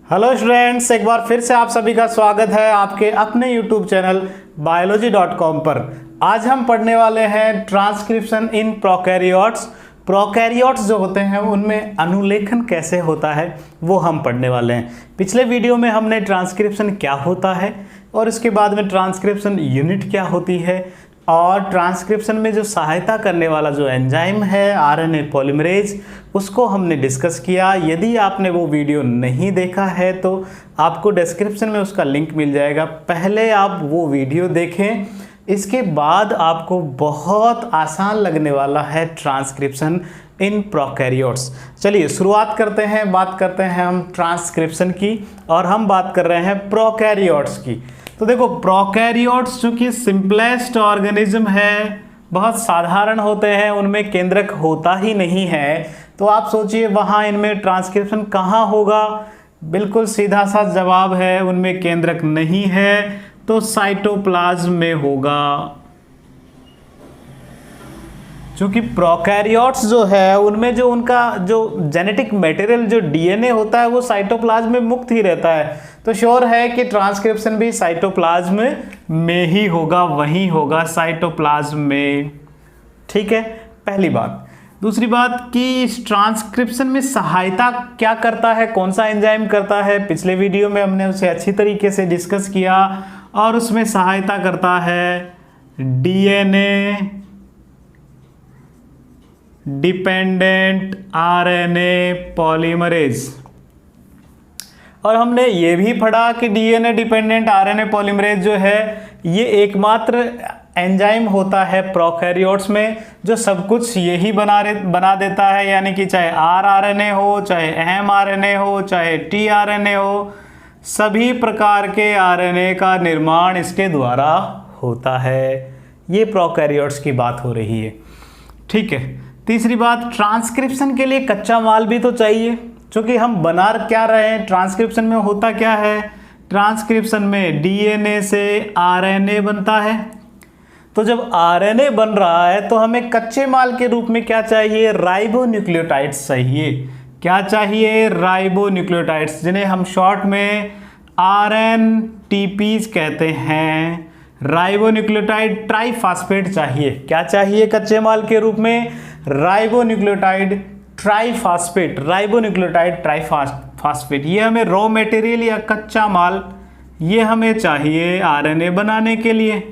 Hello students, एक बार फिर से आप सभी का स्वागत है आपके अपने यूट्यूब चैनल biology.com पर। आज हम पढ़ने वाले हैं ट्रांसक्रिप्शन इन प्रोकैरियोट्स। प्रोकैरियोट्स जो होते हैं उनमें अनुलेखन कैसे होता है वो हम पढ़ने वाले हैं। पिछले वीडियो में हमने ट्रांसक्रिप्शन क्या होता है और इसके बाद में ट्रांसक्रिप्शन यूनिट क्या होती है और ट्रांसक्रिप्शन में जो सहायता करने वाला जो एंजाइम है आरएनए पॉलीमरेज उसको हमने डिस्कस किया। यदि आपने वो वीडियो नहीं देखा है तो आपको डिस्क्रिप्शन में उसका लिंक मिल जाएगा, पहले आप वो वीडियो देखें। इसके बाद आपको बहुत आसान लगने वाला है ट्रांसक्रिप्शन इन प्रोकैरियोट्स। चलिए शुरुआत करते हैं, बात करते हैं हम ट्रांसक्रिप्शन की और हम बात कर रहे हैं प्रोकैरियोट्स की। तो देखो, प्रोकैरियोट्स चूंकि सिंपलेस्ट ऑर्गेनिज्म है, बहुत साधारण होते हैं, उनमें केंद्रक होता ही नहीं है, तो आप सोचिए वहाँ इनमें ट्रांसक्रिप्शन कहाँ होगा। बिल्कुल सीधा सा जवाब है, उनमें केंद्रक नहीं है तो साइटोप्लाज्म में होगा। चूंकि प्रोकैरियोट्स जो है उनमें जो उनका जो जेनेटिक मटेरियल जो डीएनए होता है वो साइटोप्लाज्म में मुक्त ही रहता है, तो श्योर है कि ट्रांसक्रिप्शन भी साइटोप्लाज्म में ही होगा, वहीं होगा साइटोप्लाज्म में। ठीक है, पहली बात। दूसरी बात कि इस ट्रांसक्रिप्शन में सहायता क्या करता है, कौन सा एंजाइम करता है, पिछले वीडियो में हमने उसे अच्छी तरीके से डिस्कस किया और उसमें सहायता करता है डीएनए डिपेंडेंट आरएनए पॉलीमरेज। और हमने ये भी पढ़ा कि डीएनए डिपेंडेंट आरएनए पॉलीमरेज जो है ये एकमात्र एंजाइम होता है प्रोकैरियोट्स में जो सब कुछ यही बना देता है, यानी कि चाहे आरएनए हो, चाहे एमआरएनए हो, चाहे टीआरएनए हो, सभी प्रकार के आरएनए का निर्माण इसके द्वारा होता है। ये प्रोकैरियोट्स की बात हो रही है। ठीक है, तीसरी बात, ट्रांसक्रिप्शन के लिए कच्चा माल भी तो चाहिए, क्योंकि हम बना क्या रहे हैं। ट्रांसक्रिप्शन में होता क्या है, ट्रांसक्रिप्शन में डीएनए से आरएनए बनता है, तो जब आरएनए बन रहा है तो हमें कच्चे माल के रूप में क्या चाहिए, राइबोन्यूक्लियोटाइड्स चाहिए। क्या चाहिए, राइबोन्यूक्लियोटाइड्स, जिन्हें हम शॉर्ट में आरएनटीपीज कहते हैं। राइबोन्यूक्लियोटाइड ट्राइफॉस्फेट चाहिए। क्या चाहिए कच्चे माल के रूप में, राइबोन्यूक्लियोटाइड ट्राइफॉस्फेट, राइबोन्यूक्लियोटाइड ट्राइफॉस्फेट। ये हमें रॉ मटेरियल या कच्चा माल ये हमें चाहिए आरएनए बनाने के लिए।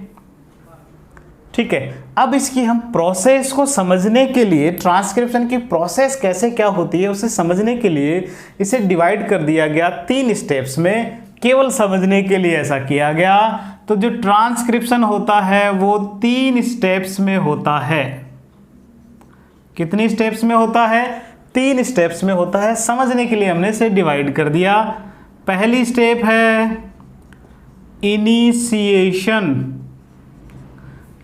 ठीक है, अब इसकी हम प्रोसेस को समझने के लिए, ट्रांसक्रिप्शन की प्रोसेस कैसे क्या होती है उसे समझने के लिए इसे डिवाइड कर दिया गया 3 स्टेप्स में। केवल समझने के लिए ऐसा किया गया। तो जो ट्रांसक्रिप्शन होता है वो 3 स्टेप्स में होता है। कितनी स्टेप्स में होता है, 3 स्टेप्स में होता है। समझने के लिए हमने इसे डिवाइड कर दिया। पहली स्टेप है इनिशिएशन,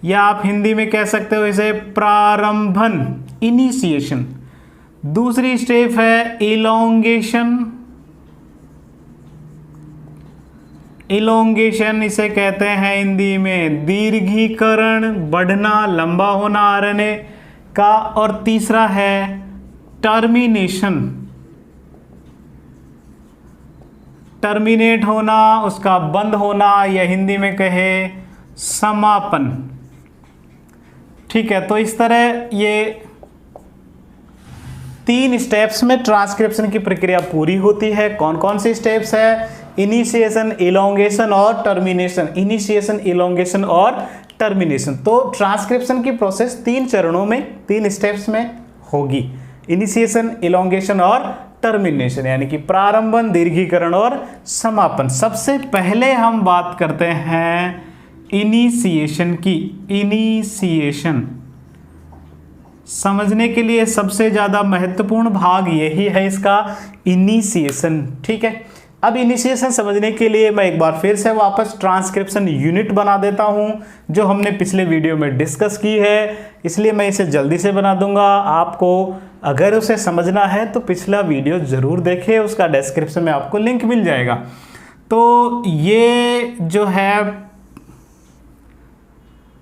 या आप हिंदी में कह सकते हो इसे प्रारंभन, इनिशिएशन। दूसरी स्टेप है इलोंगेशन, इलोंगेशन इसे कहते हैं हिंदी में दीर्घीकरण, बढ़ना, लंबा होना आरएनए का। और तीसरा है टर्मिनेशन, टर्मिनेट होना, उसका बंद होना, या हिंदी में कहे समापन। ठीक है, तो इस तरह ये 3 स्टेप्स में ट्रांसक्रिप्शन की प्रक्रिया पूरी होती है। कौन कौन सी स्टेप्स है, इनिशिएशन, इलोंगेशन और टर्मिनेशन। इनिशिएशन, इलोंगेशन और टर्मिनेशन। तो ट्रांसक्रिप्शन की प्रोसेस 3 चरणों में, 3 स्टेप्स में होगी। इनिशिएशन, इलोंगेशन और टर्मिनेशन, यानी कि प्रारंभन, दीर्घीकरण और समापन। सबसे पहले हम बात करते हैं इनिशिएशन की। इनिशिएशन समझने के लिए सबसे ज़्यादा महत्वपूर्ण भाग यही है इसका, इनिशिएशन। ठीक है, अब इनिशिएशन समझने के लिए मैं एक बार फिर से वापस ट्रांसक्रिप्शन यूनिट बना देता हूं जो हमने पिछले वीडियो में डिस्कस की है, इसलिए मैं इसे जल्दी से बना दूंगा। आपको अगर उसे समझना है तो पिछला वीडियो ज़रूर देखें, उसका डिस्क्रिप्शन में आपको लिंक मिल जाएगा। तो ये जो है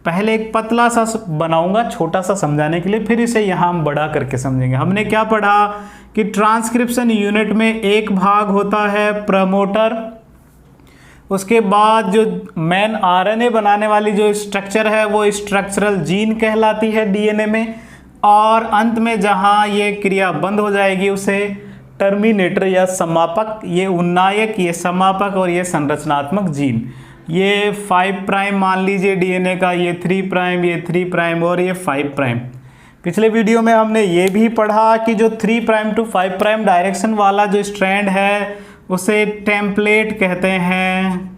पहले एक पतला सा बनाऊंगा छोटा सा समझाने के लिए, फिर इसे यहाँ हम बड़ा करके समझेंगे। हमने क्या पढ़ा कि ट्रांसक्रिप्शन यूनिट में एक भाग होता है प्रमोटर, उसके बाद जो मेन आरएनए बनाने वाली जो स्ट्रक्चर है वो स्ट्रक्चरल जीन कहलाती है डीएनए में, और अंत में जहाँ ये क्रिया बंद हो जाएगी उसे टर्मिनेटर या समापक, ये उन्नायक, ये समापक और ये संरचनात्मक जीन। ये 5 प्राइम मान लीजिए डीएनए का, ये 3 प्राइम, ये 3 प्राइम और ये 5 प्राइम। पिछले वीडियो में हमने ये भी पढ़ा कि जो 3 प्राइम टू 5 प्राइम डायरेक्शन वाला जो स्ट्रैंड है उसे टेम्पलेट कहते हैं,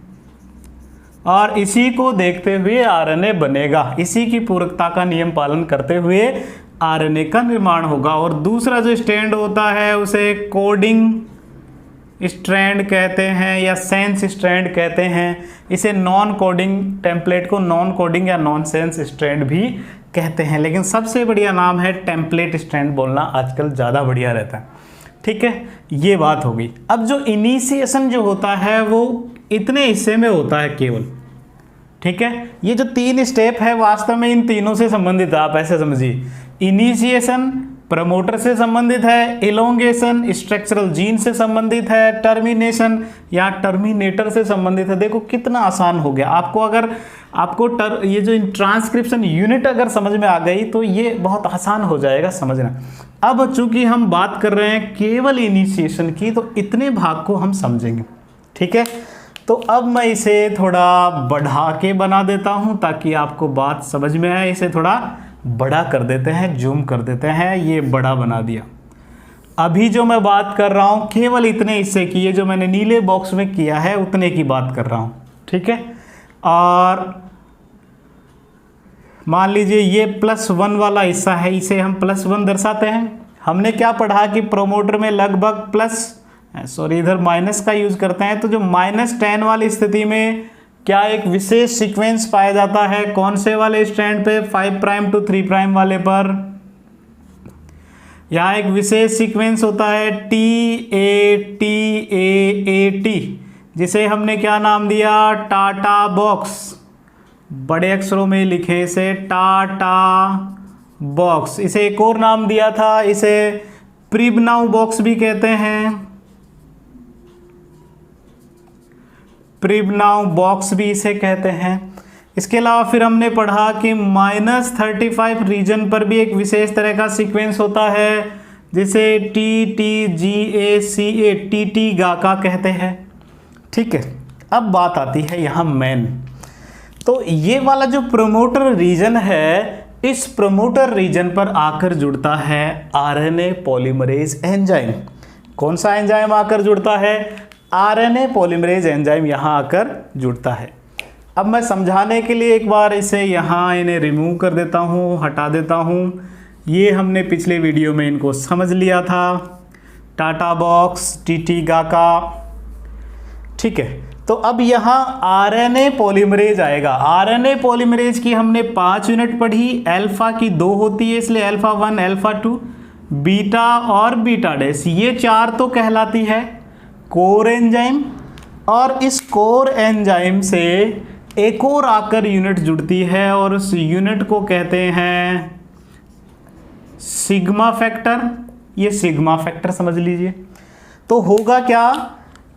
और इसी को देखते हुए आरएनए बनेगा। इसी की पूरकता का नियम पालन करते हुए आरएनए का निर्माण होगा। और दूसरा जो स्ट्रैंड होता है उसे कोडिंग स्ट्रैंड कहते हैं या सेंस स्ट्रैंड कहते हैं। इसे नॉन कोडिंग टेम्पलेट को नॉन कोडिंग या नॉन सेंस स्ट्रैंड भी कहते हैं, लेकिन सबसे बढ़िया नाम है टेम्पलेट स्ट्रैंड बोलना, आजकल ज़्यादा बढ़िया रहता है। ठीक है, ये बात हो गई। अब जो इनिशिएशन जो होता है वो इतने हिस्से में होता है केवल। ठीक है, ये जो 3 स्टेप है वास्तव में इन तीनों से संबंधित है। आप ऐसे समझिए, इनिशिएशन प्रमोटर से संबंधित है, इलोंगेशन स्ट्रक्चरल जीन से संबंधित है, टर्मिनेशन या टर्मिनेटर से संबंधित है। देखो कितना आसान हो गया। आपको अगर ये जो ट्रांसक्रिप्शन यूनिट अगर समझ में आ गई तो ये बहुत आसान हो जाएगा समझना। अब चूंकि हम बात कर रहे हैं केवल इनिशिएशन की, तो इतने भाग को हम समझेंगे। ठीक है, तो अब मैं इसे थोड़ा बढ़ा के बना देता हूं ताकि आपको बात समझ में आए। इसे थोड़ा बड़ा कर देते हैं, जूम कर देते हैं, ये बड़ा बना दिया। अभी जो मैं बात कर रहा हूं केवल इतने हिस्से की, ये जो मैंने नीले बॉक्स में किया है उतने की बात कर रहा हूं। ठीक है, और मान लीजिए ये +1 वाला हिस्सा है, इसे हम +1 दर्शाते हैं। हमने क्या पढ़ा कि प्रोमोटर में लगभग इधर माइनस का यूज करते हैं, तो जो -10 वाली स्थिति में क्या एक विशेष सीक्वेंस पाया जाता है, कौन से वाले स्ट्रैंड पे, 5 प्राइम टू 3 प्राइम वाले पर। यहाँ एक विशेष सीक्वेंस होता है TATAAT, जिसे हमने क्या नाम दिया, टाटा बॉक्स। बड़े अक्षरों में लिखे इसे टाटा बॉक्स। इसे एक और नाम दिया था, इसे प्रिबनाउ बॉक्स भी कहते हैं, प्रिबनाउ बॉक्स भी इसे कहते हैं। इसके अलावा फिर हमने पढ़ा कि -35 रीजन पर भी एक विशेष तरह का सीक्वेंस होता है जिसे TTGACA TT गाका कहते हैं। ठीक है, अब बात आती है यहाँ मेन। तो ये वाला जो प्रोमोटर रीजन है, इस प्रोमोटर रीजन पर आकर जुड़ता है आरएनए पॉलीमरेज एंजाइम। कौन सा एंजाइम आकर जुड़ता है? आरएनए पॉलीमरेज एंजाइम यहाँ आकर जुड़ता है। अब मैं समझाने के लिए एक बार इसे यहाँ इन्हें रिमूव कर देता हूँ, हटा देता हूँ। ये हमने पिछले वीडियो में इनको समझ लिया था, टाटा बॉक्स, टीटी गाका। ठीक है, तो अब यहाँ आरएनए पॉलीमरेज आएगा। आरएनए पॉलीमरेज की हमने 5 यूनिट पढ़ी, अल्फा की 2 होती है, इसलिए अल्फा 1, अल्फा 2, बीटा और बीटा डैश, ये 4 तो कहलाती है कोर एंजाइम। और इस कोर एंजाइम से एक और आकर यूनिट जुड़ती है और उस यूनिट को कहते हैं सिग्मा फैक्टर। ये सिग्मा फैक्टर समझ लीजिए। तो होगा क्या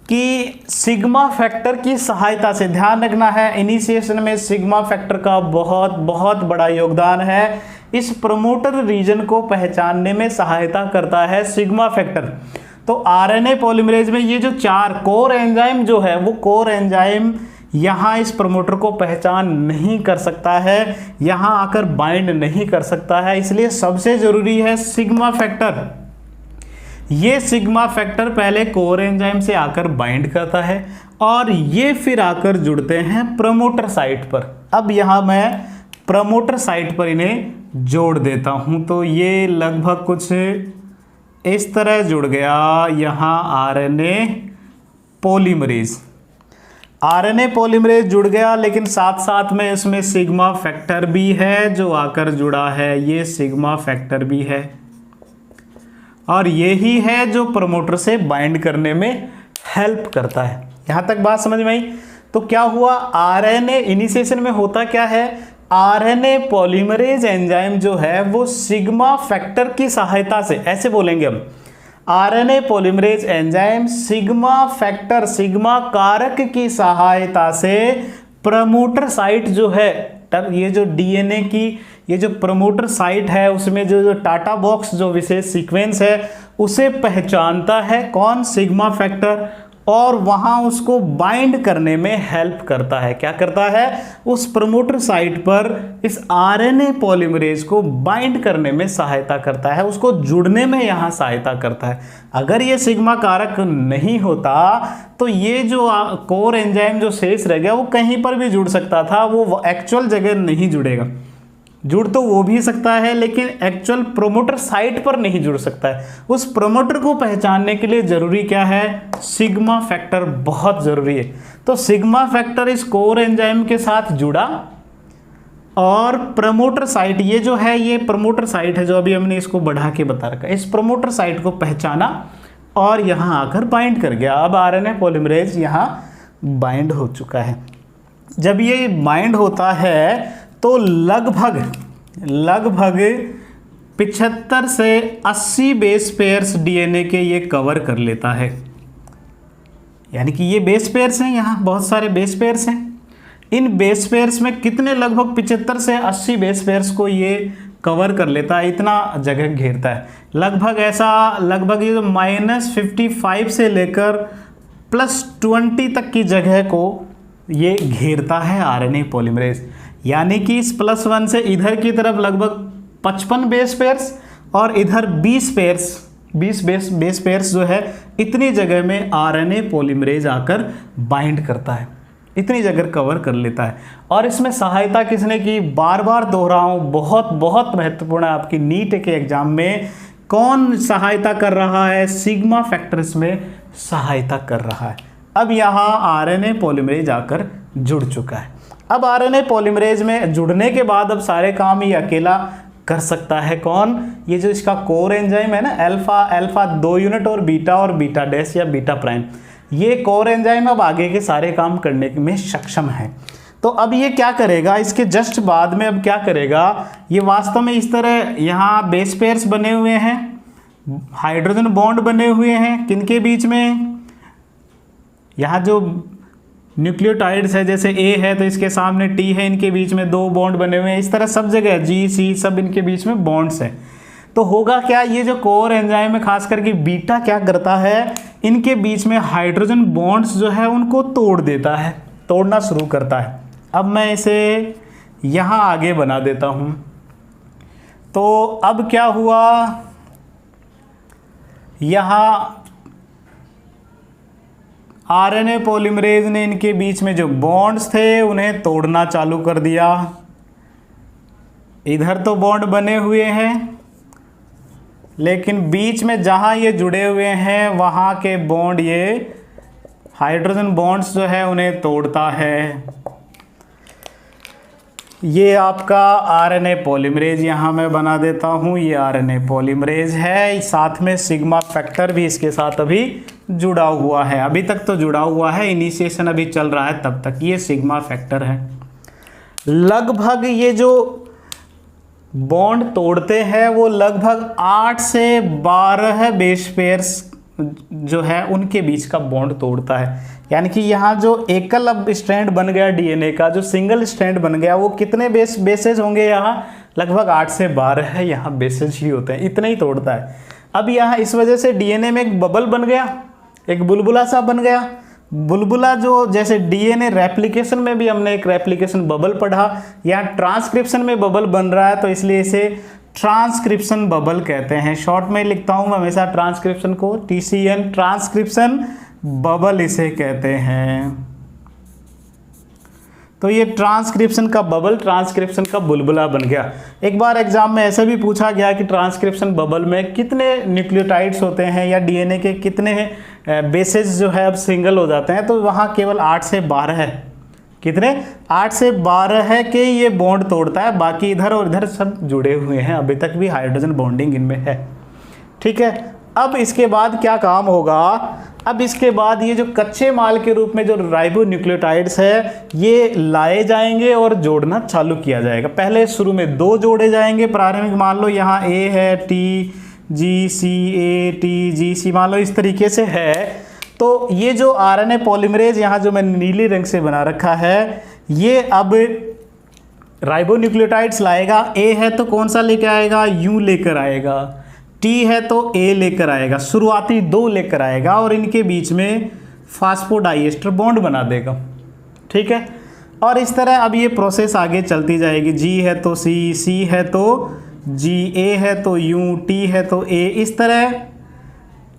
कि सिग्मा फैक्टर की सहायता से, ध्यान रखना है इनिशिएशन में सिग्मा फैक्टर का बहुत बहुत बड़ा योगदान है। इस प्रमोटर रीजन को पहचानने में सहायता करता है सिग्मा फैक्टर। तो आरएनए पॉलीमरेज में ये जो 4 कोर एंजाइम जो है, वो कोर एंजाइम यहाँ इस प्रमोटर को पहचान नहीं कर सकता है, यहाँ आकर बाइंड नहीं कर सकता है, इसलिए सबसे जरूरी है सिग्मा फैक्टर। ये सिग्मा फैक्टर पहले कोर एंजाइम से आकर बाइंड करता है और ये फिर आकर जुड़ते हैं प्रमोटर साइट पर। अब यहाँ मैं प्रमोटर साइट पर इन्हें जोड़ देता हूँ, तो ये लगभग कुछ इस तरह जुड़ गया यहाँ आरएनए पॉलीमरेज। आरएनए पॉलीमरेज जुड़ गया, लेकिन साथ साथ में इसमें सिग्मा फैक्टर भी है जो आकर जुड़ा है, ये सिग्मा फैक्टर भी है और यही है जो प्रमोटर से बाइंड करने में हेल्प करता है। यहाँ तक बात समझ में आई? तो क्या हुआ, आरएनए इनिशिएशन में होता क्या है, आरएनए पॉलीमरेज एंजाइम जो है वो सिग्मा फैक्टर की सहायता से, ऐसे बोलेंगे हम, RNA polymerase enzyme sigma factor, sigma कारक की सहायता से प्रमोटर साइट जो है, ये जो डीएनए की ये जो प्रमोटर साइट है उसमें जो टाटा बॉक्स जो विशेष सीक्वेंस है उसे पहचानता है कौन, सिग्मा फैक्टर, और वहां उसको बाइंड करने में हेल्प करता है। क्या करता है, उस प्रमोटर साइट पर इस आरएनए पॉलीमरेज को बाइंड करने में सहायता करता है, उसको जुड़ने में यहां सहायता करता है। अगर ये सिग्मा कारक नहीं होता तो ये जो कोर एंजाइम जो शेष रह गया वो कहीं पर भी जुड़ सकता था, वो एक्चुअल जगह नहीं जुड़ेगा। जुड़ तो वो भी सकता है लेकिन एक्चुअल प्रोमोटर साइट पर नहीं जुड़ सकता है। उस प्रोमोटर को पहचानने के लिए जरूरी क्या है, सिग्मा फैक्टर बहुत जरूरी है। तो सिग्मा फैक्टर इस कोर एंजाइम के साथ जुड़ा और प्रमोटर साइट, ये जो है ये प्रमोटर साइट है जो अभी हमने इसको बढ़ा के बता रखा है, इस प्रमोटर साइट को पहचाना और यहां आकर बाइंड कर गया। अब आरएनए पॉलीमरेज यहां बाइंड हो चुका है। जब ये बाइंड होता है तो लगभग 75 से 80 बेस पेयर्स डीएनए के ये कवर कर लेता है। यानी कि ये बेस पेयर्स हैं, यहाँ बहुत सारे बेस पेयर्स हैं। इन बेस पेयर्स में कितने, लगभग 75 से 80 बेस पेयर्स को ये कवर कर लेता है, इतना जगह घेरता है। लगभग ये जो -55 से लेकर +20 तक की जगह को ये घेरता है आरएनए पॉलीमरेज। यानी कि इस +1 से इधर की तरफ लगभग 55 बेस पेयर्स और इधर 20 बेस पेयर्स जो है, इतनी जगह में आरएनए पॉलीमरेज आकर बाइंड करता है, इतनी जगह कवर कर लेता है। और इसमें सहायता किसने की, बार बार दोहराऊं, बहुत महत्वपूर्ण है आपकी नीट के एग्जाम में, कौन सहायता कर रहा है, सिग्मा फैक्टर इसमें सहायता कर रहा है। अब यहाँ आरएनए पॉलीमरेज आकर जुड़ चुका है। अब आरएनए पॉलीमरेज में जुड़ने के बाद अब सारे काम ये अकेला कर सकता है, कौन, ये जो इसका कोर एंजाइम है ना, अल्फा 2 यूनिट और बीटा डैश या बीटा प्राइम, ये कोर एंजाइम अब आगे के सारे काम करने में सक्षम है। तो अब ये क्या करेगा, इसके जस्ट बाद में अब क्या करेगा, ये वास्तव में इस तरह यहाँ बेस पेयर्स बने हुए हैं, हाइड्रोजन बॉन्ड बने हुए हैं, किनके बीच में, यहाँ जो न्यूक्लियोटाइड्स है, जैसे ए है तो इसके सामने टी है, इनके बीच में 2 बॉन्ड बने हुए हैं, इस तरह सब जगह जी सी सब इनके बीच में बॉन्ड्स हैं। तो होगा क्या, ये जो कोर एंजाइम में खास करके बीटा क्या करता है, इनके बीच में हाइड्रोजन बॉन्ड्स जो है उनको तोड़ देता है, तोड़ना शुरू करता है। अब मैं इसे यहाँ आगे बना देता हूँ। तो अब क्या हुआ, यहाँ आरएनए पॉलीमरेज ने इनके बीच में जो बॉन्ड्स थे उन्हें तोड़ना चालू कर दिया। इधर तो बॉन्ड बने हुए हैं लेकिन बीच में जहां ये जुड़े हुए हैं वहां के बॉन्ड, ये हाइड्रोजन बॉन्ड्स जो है उन्हें तोड़ता है। ये आपका आरएनए पॉलीमरेज यहाँ मैं बना देता हूँ, ये आरएनए पॉलीमरेज है, साथ में सिग्मा फैक्टर भी इसके साथ अभी जुड़ा हुआ है, अभी तक तो जुड़ा हुआ है, इनिशिएशन अभी चल रहा है तब तक, ये सिग्मा फैक्टर है। लगभग ये जो बॉन्ड तोड़ते हैं वो लगभग 8 से 12 बेस पेयर्स जो है उनके बीच का बॉन्ड तोड़ता है। यानी कि यहाँ जो एकल अब स्ट्रैंड बन गया डीएनए का, जो सिंगल स्ट्रैंड बन गया, वो कितने बेसेज होंगे, यहाँ लगभग 8 से 12 है, यहाँ बेसेज ही होते हैं, इतने ही तोड़ता है। अब यहाँ इस वजह से डीएनए में एक बबल बन गया, एक बुलबुला सा बन गया। बुलबुला जो जैसे डीएनए रेप्लिकेशन में भी हमने एक रेप्लिकेशन बबल पढ़ा, यहाँ ट्रांसक्रिप्शन में बबल बन रहा है तो इसलिए इसे ट्रांसक्रिप्शन बबल कहते हैं। शॉर्ट में लिखता हूँ हमेशा ट्रांसक्रिप्शन को, TCN, ट्रांसक्रिप्शन बबल इसे कहते हैं। तो ये ट्रांसक्रिप्शन का बबल, ट्रांसक्रिप्शन का बुलबुला बन गया। एक बार एग्जाम में ऐसे भी पूछा गया कि ट्रांसक्रिप्शन बबल में कितने न्यूक्लियोटाइड्स होते हैं या डीएनए के कितने बेसेस जो है अब सिंगल हो जाते हैं, तो वहाँ केवल 8 से 12 है। कितने, 8 से 12 है कि ये बॉन्ड तोड़ता है, बाकी इधर और इधर सब जुड़े हुए हैं, अभी तक भी हाइड्रोजन बॉन्डिंग इनमें है। ठीक है, अब इसके बाद क्या काम होगा, अब इसके बाद ये जो कच्चे माल के रूप में जो राइबोन्यूक्लियोटाइड्स है ये लाए जाएंगे और जोड़ना चालू किया जाएगा। पहले शुरू में 2 जोड़े जाएंगे प्रारंभिक, मान लो यहाँ ए है, T G C, A T G सी, मान लो इस तरीके से है। तो ये जो आरएनए पॉलीमरेज यहाँ जो मैंने नीली रंग से बना रखा है, ये अब राइबोन्यूक्लियोटाइड्स लाएगा। ए है तो कौन सा लेकर आएगा, यू लेकर आएगा। टी है तो ए लेकर आएगा, शुरुआती 2 लेकर आएगा और इनके बीच में फास्फोडाइएस्टर बॉन्ड बना देगा। ठीक है, और इस तरह अब ये प्रोसेस आगे चलती जाएगी। जी है तो सी, सी है तो जी, ए है तो यू, टी है तो ए, इस तरह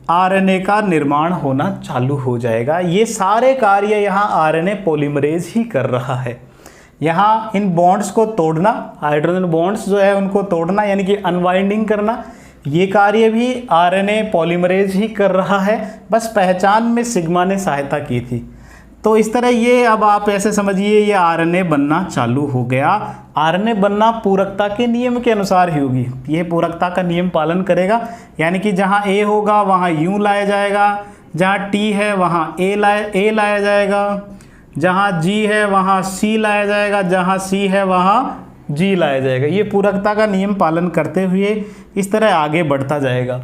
आरएनए का निर्माण होना चालू हो जाएगा। ये सारे कार्य यहाँ आरएनए पॉलीमरेज ही कर रहा है। यहाँ इन बॉन्ड्स को तोड़ना, हाइड्रोजन बॉन्ड्स जो है उनको तोड़ना यानी कि अनवाइंडिंग करना, ये कार्य भी आरएनए पॉलीमरेज ही कर रहा है, बस पहचान में सिग्मा ने सहायता की थी। तो इस तरह ये अब आप ऐसे समझिए ये आरएनए बनना चालू हो गया। आरएनए बनना पूरकता के नियम के अनुसार ही होगी, ये पूरकता का नियम पालन करेगा, यानी कि जहाँ ए होगा वहाँ यू लाया जाएगा, जहाँ टी है वहाँ ए लाया जाएगा, जहाँ जी है वहाँ सी लाया जाएगा, जहाँ सी है वहाँ जी लाया जाएगा। ये पूरकता का नियम पालन करते हुए इस तरह आगे बढ़ता जाएगा।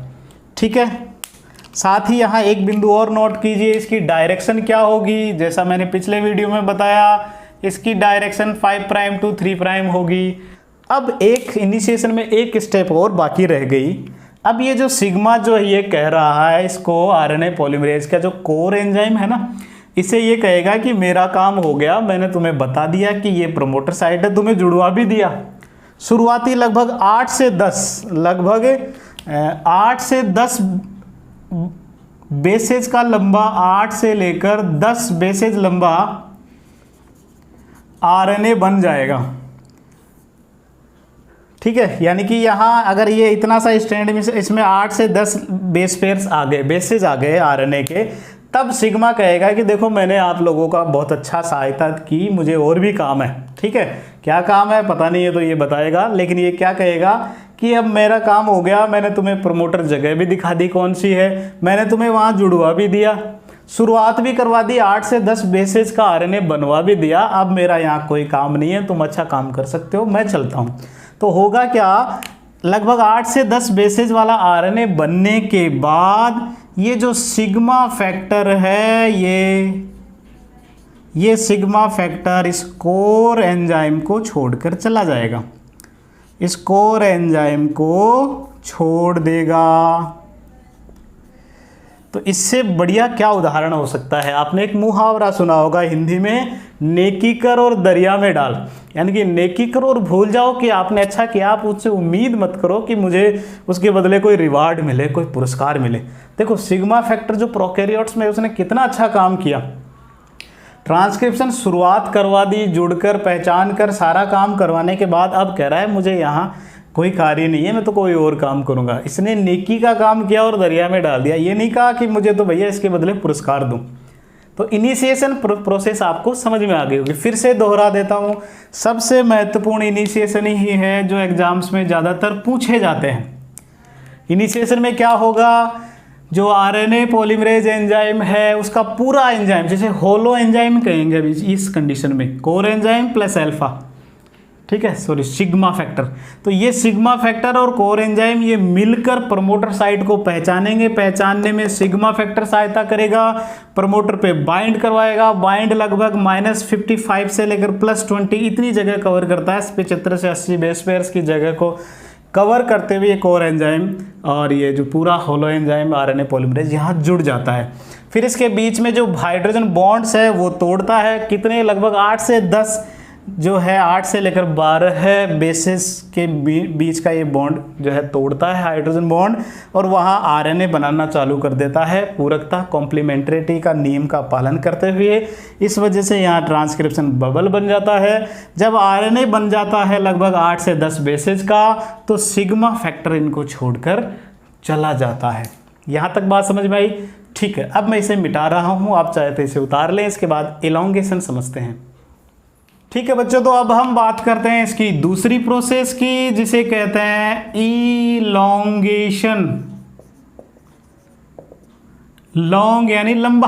ठीक है, साथ ही यहाँ एक बिंदु और नोट कीजिए, इसकी डायरेक्शन क्या होगी। जैसा मैंने पिछले वीडियो में बताया, इसकी डायरेक्शन 5 प्राइम टू 3 प्राइम होगी। अब एक इनिशिएशन में एक स्टेप और बाकी रह गई। अब ये जो सिग्मा जो ये कह रहा है, इसको आरएनए पॉलीमरेज का जो कोर एंजाइम है ना, इसे ये कहेगा कि मेरा काम हो गया, मैंने तुम्हें बता दिया कि ये प्रमोटर साइट है, तुम्हें जुड़वा भी दिया। शुरुआती लगभग 8 से 10 बेसेज का लंबा, 8 से लेकर 10 बेसेज लंबा आरएनए बन जाएगा। ठीक है, यानी कि यहाँ अगर ये इतना सा स्टैंड में इसमें 8 से 10 बेस पेयर्स आ गए, बेसेज आ गए आरएनए के, तब सिग्मा कहेगा कि देखो मैंने आप लोगों का बहुत अच्छा सहायता की, मुझे और भी काम है। ठीक है, क्या काम है पता नहीं है तो ये बताएगा, लेकिन ये क्या कहेगा कि अब मेरा काम हो गया, मैंने तुम्हें प्रमोटर जगह भी दिखा दी कौन सी है, मैंने तुम्हें वहाँ जुड़वा भी दिया, शुरुआत भी करवा दी, 8 से 10 बेसेज का आरएनए बनवा भी दिया, अब मेरा यहाँ कोई काम नहीं है, तुम अच्छा काम कर सकते हो, मैं चलता हूँ। तो होगा क्या, लगभग 8 से 10 बेसेज वाला आरएनए बनने के बाद ये जो सिग्मा फैक्टर है, ये सिग्मा फैक्टर इस कोर एंजाइम को छोड़कर चला जाएगा, इस कोर एंजाइम को छोड़ देगा। तो इससे बढ़िया क्या उदाहरण हो सकता है, आपने एक मुहावरा सुना होगा हिंदी में, नेकी कर और दरिया में डाल, यानी कि नेकी करो और भूल जाओ कि आपने अच्छा किया, आप उससे उम्मीद मत करो कि मुझे उसके बदले कोई रिवार्ड मिले, कोई पुरस्कार मिले। देखो सिग्मा फैक्टर जो प्रोकैरियोट्स में उसने कितना अच्छा काम किया, ट्रांसक्रिप्शन शुरुआत करवा दी, जुड़कर पहचान कर सारा काम करवाने के बाद अब कह रहा है मुझे यहाँ कोई कार्य नहीं है, मैं तो कोई और काम करूँगा। इसने नेकी का काम किया और दरिया में डाल दिया, ये नहीं कहा कि मुझे तो भैया इसके बदले पुरस्कार दूँ। तो इनिशिएशन प्रोसेस आपको समझ में आ गई होगी, फिर से दोहरा देता हूँ, सबसे महत्वपूर्ण इनिशिएशन ही है जो एग्जाम्स में ज़्यादातर पूछे जाते हैं। इनिशिएशन में क्या होगा, जो आरएनए पॉलीमरेज एंजाइम है उसका पूरा एंजाइम, जैसे होलो एंजाइम कहेंगे अभी इस कंडीशन में, कोर एंजाइम प्लस अल्फा, ठीक है, सॉरी सिग्मा फैक्टर। तो ये सिग्मा फैक्टर और कोर एंजाइम ये मिलकर प्रमोटर साइट को पहचानेंगे, पहचानने में सिग्मा फैक्टर सहायता करेगा, प्रमोटर पे बाइंड करवाएगा, बाइंड लगभग -55 से लेकर +20 इतनी जगह कवर करता है, 75 से 80 बेस पेयर्स की जगह को कवर करते हुए कोर एंजाइम और ये जो पूरा होलो एंजाइम आरएनए पॉलीमरेज यहाँ जुड़ जाता है। फिर इसके बीच में जो हाइड्रोजन बॉन्ड्स है वो तोड़ता है, कितने, लगभग 8 से 10 जो है 8 से लेकर 12 बेसिस के बीच का ये बॉन्ड जो है तोड़ता है हाइड्रोजन बॉन्ड, और वहाँ आरएनए बनाना चालू कर देता है पूरकता कॉम्प्लीमेंट्रिटी का नियम का पालन करते हुए। इस वजह से यहाँ ट्रांसक्रिप्शन बबल बन जाता है। जब आरएनए बन जाता है लगभग 8 से 10 बेसिस का, तो सिग्मा फैक्टर इनको छोड़कर चला जाता है। यहाँ तक बात समझ में आई? ठीक है, अब मैं इसे मिटा रहा हूँ, आप चाहे तो इसे उतार लें, इसके बाद एलोंगेशन समझते हैं। ठीक है बच्चों, तो अब हम बात करते हैं इसकी दूसरी प्रोसेस की, जिसे कहते हैं इलोंगेशन। लॉन्ग यानी लंबा,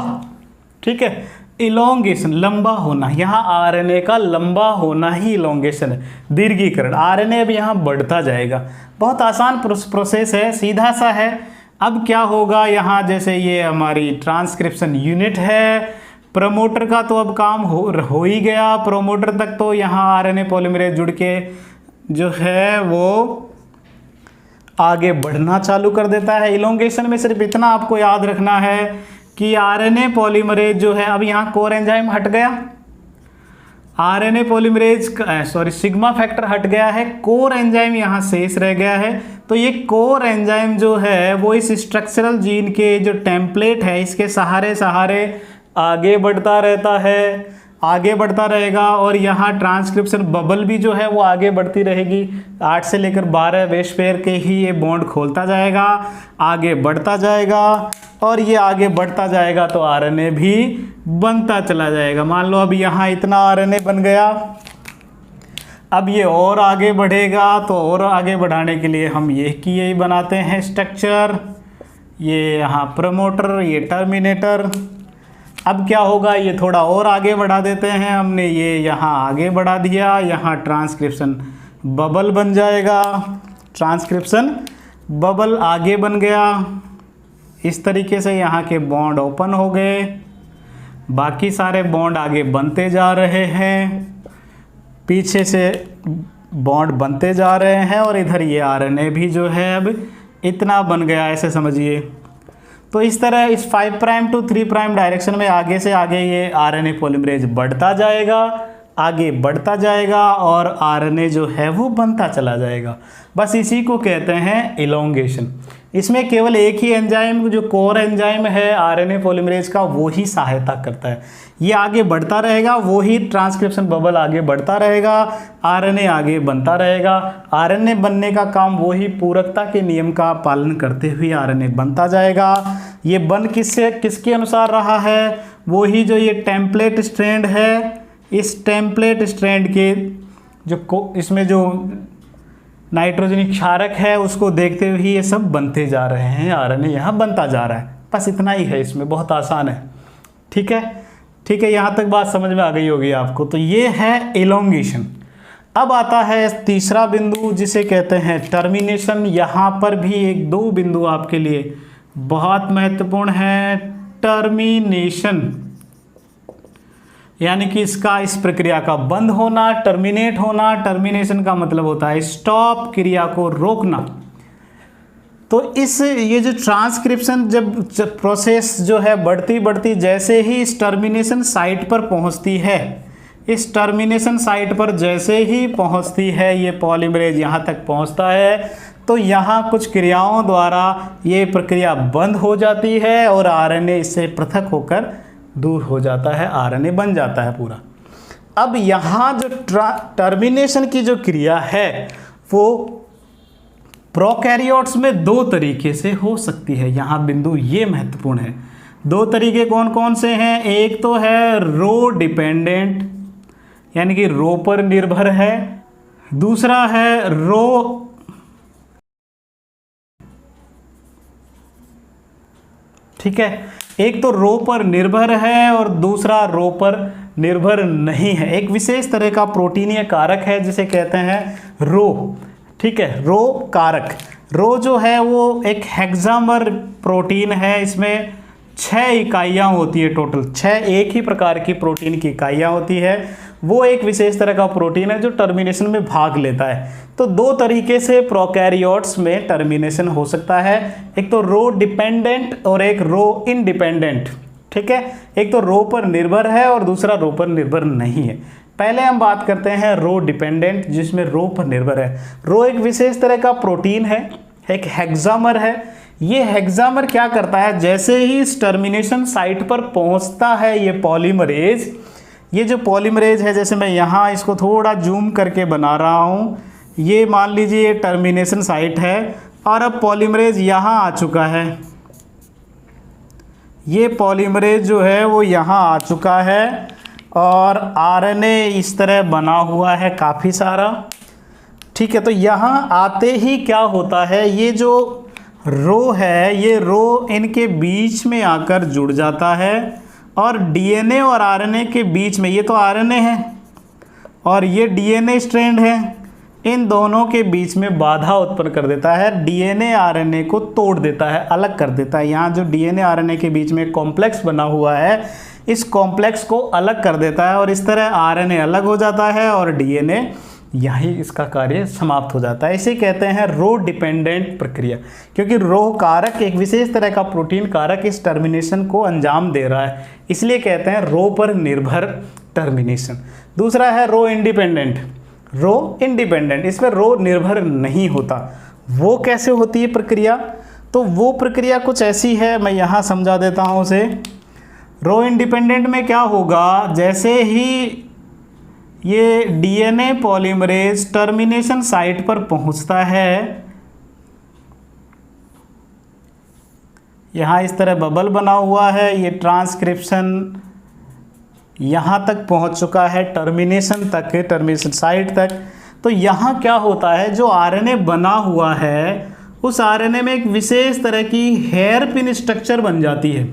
ठीक है, इलोंगेशन लंबा होना, यहाँ आरएनए का लंबा होना ही इलोंगेशन है, दीर्घीकरण। आरएनए अब यहाँ बढ़ता जाएगा। बहुत आसान प्रोसेस है, सीधा सा है। अब क्या होगा यहाँ, जैसे ये हमारी ट्रांसक्रिप्शन यूनिट है, प्रमोटर का तो अब काम हो ही गया। प्रमोटर तक तो यहाँ आरएनए पॉलीमरेज जुड़ के जो है वो आगे बढ़ना चालू कर देता है। इलोंगेशन में सिर्फ इतना आपको याद रखना है कि आरएनए पॉलीमरेज जो है, अब यहाँ कोर एंजाइम हट गया, आरएनए पॉलीमरेज सिग्मा फैक्टर हट गया है, कोर एंजाइम यहाँ शेष रह गया है। तो ये कोर एंजाइम जो है वो इस स्ट्रक्चरल जीन के जो टेम्पलेट है इसके सहारे सहारे आगे बढ़ता रहता है, आगे बढ़ता रहेगा। और यहाँ ट्रांसक्रिप्शन बबल भी जो है वो आगे बढ़ती रहेगी। 8 से लेकर 12 बेस पेयर के ही ये बॉन्ड खोलता जाएगा, आगे बढ़ता जाएगा, और ये आगे बढ़ता जाएगा तो आरएनए भी बनता चला जाएगा। मान लो अब यहाँ इतना आरएनए बन गया, अब ये और आगे बढ़ेगा, तो और आगे बढ़ाने के लिए हम ये की यही बनाते हैं स्ट्रक्चर, ये यहाँ प्रमोटर, ये टर्मिनेटर। अब क्या होगा, ये थोड़ा और आगे बढ़ा देते हैं, हमने ये यहाँ आगे बढ़ा दिया, यहाँ ट्रांसक्रिप्शन बबल बन जाएगा, ट्रांसक्रिप्शन बबल आगे बन गया। इस तरीके से यहाँ के बॉन्ड ओपन हो गए, बाकी सारे बॉन्ड आगे बनते जा रहे हैं, पीछे से बॉन्ड बनते जा रहे हैं, और इधर ये आरएनए भी जो है अब इतना बन गया, ऐसे समझिए। तो इस तरह इस 5 प्राइम टू 3 प्राइम डायरेक्शन में आगे से आगे ये आरएनए पॉलीमरेज बढ़ता जाएगा, आगे बढ़ता जाएगा, और आरएनए जो है वो बनता चला जाएगा। बस इसी को कहते हैं इलोंगेशन। इसमें केवल एक ही एंजाइम, जो कोर एंजाइम है आरएनए पॉलीमरेज का, वो ही सहायता करता है। ये आगे बढ़ता रहेगा, वो ही ट्रांसक्रिप्शन बबल आगे बढ़ता रहेगा, आरएनए आगे बनता रहेगा। आरएनए बनने का काम वो ही पूरकता के नियम का पालन करते हुए आरएनए बनता जाएगा। ये बन किसके अनुसार रहा है, वो ही जो ये टेम्पलेट स्ट्रैंड है, इस टेम्पलेट स्ट्रैंड के जो इसमें जो नाइट्रोजनी क्षारक है उसको देखते हुए ये सब बनते जा रहे हैं, आरएनए यहाँ बनता जा रहा है। बस इतना ही है, इसमें बहुत आसान है। ठीक है, ठीक है, यहाँ तक बात समझ में आ गई होगी आपको। तो ये है इलोंगेशन। अब आता है तीसरा बिंदु जिसे कहते हैं टर्मिनेशन। यहाँ पर भी 1-2 बिंदु आपके लिए बहुत महत्वपूर्ण है। टर्मिनेशन यानी कि इस प्रक्रिया का बंद होना, टर्मिनेट होना। टर्मिनेशन का मतलब होता है स्टॉप, क्रिया को रोकना। तो ये जो ट्रांसक्रिप्शन जब प्रोसेस जो है बढ़ती बढ़ती जैसे ही इस टर्मिनेशन साइट पर पहुंचती है, इस टर्मिनेशन साइट पर जैसे ही पहुंचती है ये पॉलीमरेज यहाँ तक पहुंचता है, तो यहाँ कुछ क्रियाओं द्वारा ये प्रक्रिया बंद हो जाती है और आरएनए इससे पृथक होकर दूर हो जाता है, आरएनए बन जाता है पूरा। अब यहाँ जो टर्मिनेशन की जो क्रिया है वो प्रोकैरियोट्स में 2 तरीके से हो सकती है। यहाँ बिंदु ये महत्वपूर्ण है। 2 तरीके कौन कौन से हैं? एक तो है रो डिपेंडेंट, यानी कि रो पर निर्भर है। दूसरा है रो ठीक है, एक तो रो पर निर्भर है और दूसरा रो पर निर्भर नहीं है। एक विशेष तरह का प्रोटीनीय कारक है जिसे कहते हैं रो। ठीक है, रो कारक। रो जो है वो एक हेक्सामर प्रोटीन है, इसमें 6 इकाइयाँ होती है टोटल। 6 एक ही प्रकार की प्रोटीन की इकाइयाँ होती है। वो एक विशेष तरह का प्रोटीन है जो टर्मिनेशन में भाग लेता है। तो 2 तरीके से प्रोकैरियोट्स में टर्मिनेशन हो सकता है, एक तो रो डिपेंडेंट और एक रो इंडिपेंडेंट। ठीक है, एक तो रो पर निर्भर है और दूसरा रो पर निर्भर नहीं है। पहले हम बात करते हैं रो डिपेंडेंट, जिसमें रो पर निर्भर है। रो एक विशेष तरह का प्रोटीन है, एक हेक्सामर है। ये हेक्सामर क्या करता है, जैसे ही इस टर्मिनेशन साइट पर पहुंचता है ये पॉलीमरेज, ये जो पॉलीमरेज है, जैसे मैं यहाँ इसको थोड़ा जूम करके बना रहा हूँ, ये मान लीजिए ये टर्मिनेशन साइट है और अब पॉलीमरेज यहाँ आ चुका है। ये पॉलीमरेज जो है वो यहाँ आ चुका है और आरएनए इस तरह बना हुआ है काफ़ी सारा। ठीक है, तो यहाँ आते ही क्या होता है, ये जो रो है, ये रो इनके बीच में आकर जुड़ जाता है और डीएनए और आरएनए के बीच में, ये तो आरएनए है और ये डीएनए स्ट्रैंड है, इन दोनों के बीच में बाधा उत्पन्न कर देता है। डीएनए आरएनए को तोड़ देता है, अलग कर देता है। यहाँ जो डीएनए आरएनए के बीच में कॉम्प्लेक्स बना हुआ है, इस कॉम्प्लेक्स को अलग कर देता है और इस तरह आरएनए अलग हो जाता है और डीएनए यही इसका कार्य समाप्त हो जाता है। इसे कहते हैं रो डिपेंडेंट प्रक्रिया, क्योंकि रो कारक, एक विशेष तरह का प्रोटीन कारक इस टर्मिनेशन को अंजाम दे रहा है, इसलिए कहते हैं रो पर निर्भर टर्मिनेशन। दूसरा है रो इंडिपेंडेंट। रो इंडिपेंडेंट, इसमें रो निर्भर नहीं होता। वो कैसे होती है प्रक्रिया? तो वो प्रक्रिया कुछ ऐसी है, मैं यहाँ समझा देता हूँ उसे। रो इंडिपेंडेंट में क्या होगा, जैसे ही ये डीएनए पॉलीमरेज टर्मिनेशन साइट पर पहुंचता है, यहाँ इस तरह बबल बना हुआ है, ये ट्रांसक्रिप्शन यहाँ तक पहुंच चुका है, टर्मिनेशन तक, टर्मिनेशन साइट तक। तो यहाँ क्या होता है, जो आरएनए बना हुआ है उस आरएनए में एक विशेष तरह की हेयर पिन स्ट्रक्चर बन जाती है।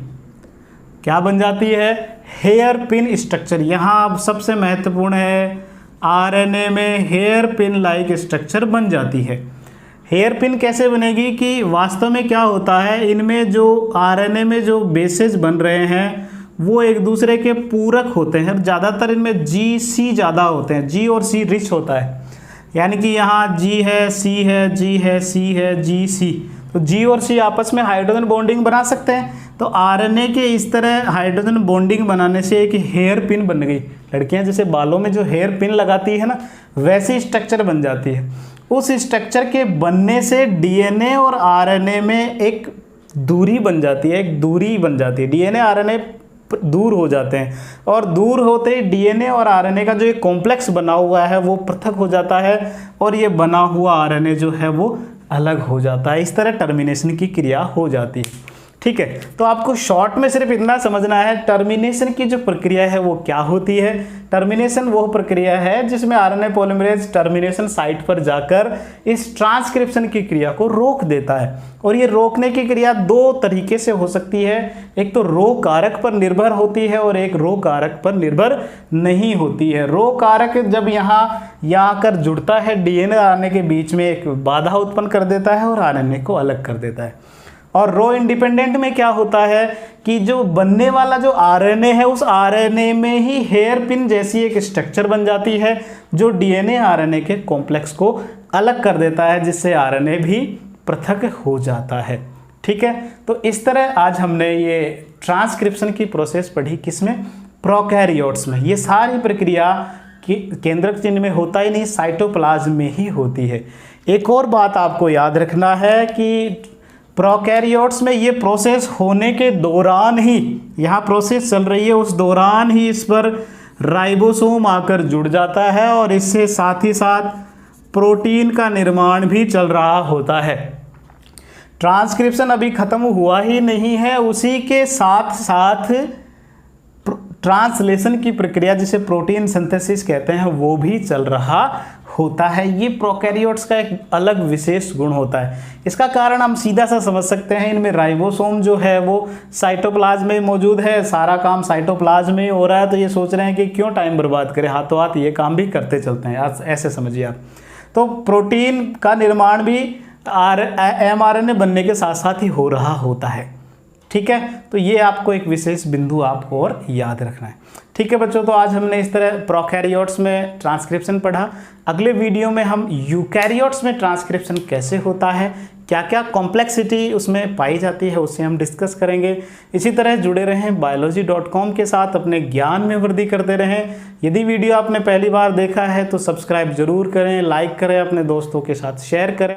क्या बन जाती है? Hair pin structure. यहाँ सबसे महत्वपूर्ण है, आरएनए में हेयर पिन लाइक स्ट्रक्चर बन जाती है। हेयर पिन कैसे बनेगी कि वास्तव में क्या होता है, इनमें जो आरएनए में जो बेसेस बन रहे हैं वो एक दूसरे के पूरक होते हैं। ज़्यादातर इनमें जी सी ज़्यादा होते हैं, जी और सी रिच होता है, यानी कि यहाँ जी है, सी है, जी है, सी है, जी सी। तो जी और सी आपस में हाइड्रोजन बॉन्डिंग बना सकते हैं। तो आरएनए के इस तरह हाइड्रोजन बॉन्डिंग बनाने से एक हेयर पिन बन गई। लड़कियां जैसे बालों में जो हेयर पिन लगाती है ना, वैसी स्ट्रक्चर बन जाती है। उस स्ट्रक्चर के बनने से डीएनए और आरएनए में एक दूरी बन जाती है, एक दूरी बन जाती है। डीएनए आरएनए दूर हो जाते हैं और दूर होते ही डीएनए और आरएनए का जो एक कॉम्प्लेक्स बना हुआ है वो पृथक हो जाता है और ये बना हुआ आरएनए जो है वो अलग हो जाता है। इस तरह टर्मिनेशन की क्रिया हो जाती है। ठीक है, तो आपको शॉर्ट में सिर्फ इतना समझना है, टर्मिनेशन की जो प्रक्रिया है वो क्या होती है। टर्मिनेशन वो प्रक्रिया है जिसमें आरएनए पॉलीमरेज टर्मिनेशन साइट पर जाकर इस ट्रांसक्रिप्शन की क्रिया को रोक देता है। और ये रोकने की क्रिया दो तरीके से हो सकती है, एक तो रो कारक पर निर्भर होती है और एक रो कारक पर निर्भर नहीं होती है। रो कारक जब यहाँ आकर जुड़ता है, डीएनए आरएनए के बीच में एक बाधा उत्पन्न कर देता है और आरएनए को अलग कर देता है। और रो इंडिपेंडेंट में क्या होता है कि जो बनने वाला जो आरएनए है, उस आरएनए में ही हेयर पिन जैसी एक स्ट्रक्चर बन जाती है जो डीएनए आरएनए के कॉम्प्लेक्स को अलग कर देता है, जिससे आरएनए भी पृथक हो जाता है। ठीक है, तो इस तरह आज हमने ये ट्रांसक्रिप्शन की प्रोसेस पढ़ी, किसमें? प्रोकैरियोट्स में। ये सारी प्रक्रिया केंद्रक चिन्ह में होता ही नहीं, साइटोप्लाज्म में ही होती है। एक और बात आपको याद रखना है कि प्रोकैरियोट्स में ये प्रोसेस होने के दौरान ही, यहाँ प्रोसेस चल रही है, उस दौरान ही इस पर राइबोसोम आकर जुड़ जाता है और इससे साथ ही साथ प्रोटीन का निर्माण भी चल रहा होता है। ट्रांसक्रिप्शन अभी खत्म हुआ ही नहीं है, उसी के साथ साथ ट्रांसलेशन की प्रक्रिया, जिसे प्रोटीन सिंथेसिस कहते हैं, वो भी चल रहा होता है। ये प्रोकैरियोट्स का एक अलग विशेष गुण होता है। इसका कारण हम सीधा सा समझ सकते हैं, इनमें राइबोसोम जो है वो साइटोप्लाज्म में मौजूद है, सारा काम साइटोप्लाज्म में हो रहा है, तो ये सोच रहे हैं कि क्यों टाइम बर्बाद करें, हाथों हाथ ये काम भी करते चलते हैं, ऐसे समझिए आप। तो प्रोटीन का निर्माण भी एमआरएनए बनने के साथ साथ ही हो रहा होता है। ठीक है, तो ये आपको एक विशेष बिंदु आपको और याद रखना है। ठीक है बच्चों, तो आज हमने इस तरह प्रोकैरियोट्स में ट्रांसक्रिप्शन पढ़ा। अगले वीडियो में हम यूकैरियोट्स में ट्रांसक्रिप्शन कैसे होता है, क्या क्या कॉम्प्लेक्सिटी उसमें पाई जाती है, उससे हम डिस्कस करेंगे। इसी तरह जुड़े रहें biology.com के साथ, अपने ज्ञान में वृद्धि करते रहें। यदि वीडियो आपने पहली बार देखा है तो सब्सक्राइब जरूर करें, लाइक करें, अपने दोस्तों के साथ शेयर करें।